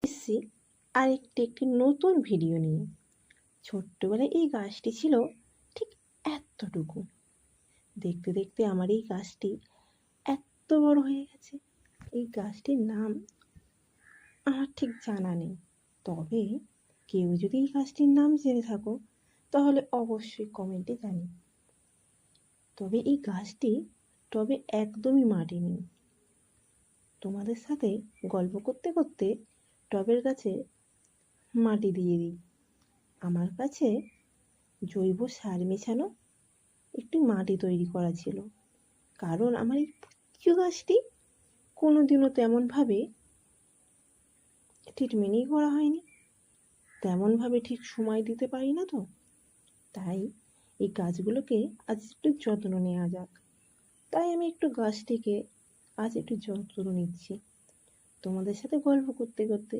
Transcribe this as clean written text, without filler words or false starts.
এসেছি একটি নতুন ভিডিও নিয়ে। ছোট্টবেলায় এই গাছটি ছিল ঠিক এতটুকু। দেখতে দেখতে আমার এই গাছটি এত বড় হয়ে গেছে। এই গাছটির নাম আমার ঠিক জানা নেই, তবে কেউ যদি এই গাছটির নাম জেনে থাকো তাহলে অবশ্যই কমেন্টে জানিও। তবে এই গাছটি টবে একদমই মাটি নেই। তোমাদের সাথে গল্প করতে করতে টবের কাছে মাটি দিয়ে দিই। আমার কাছে জৈব সার মেশানো একটি মাটি তৈরি করা ছিল, কারণ আমার এই পুচকু গাছটি কোনোদিনও তেমনভাবে ট্রিটমেন্টই করা হয়নি, তেমনভাবে ঠিক সময় দিতে পারি না। তো তাই এই গাছগুলোকে আজ একটু যত্ন নেওয়া যাক। তাই আমি একটু গাছটিকে আজ একটু যত্ন নিচ্ছি তোমাদের সাথে গল্প করতে করতে।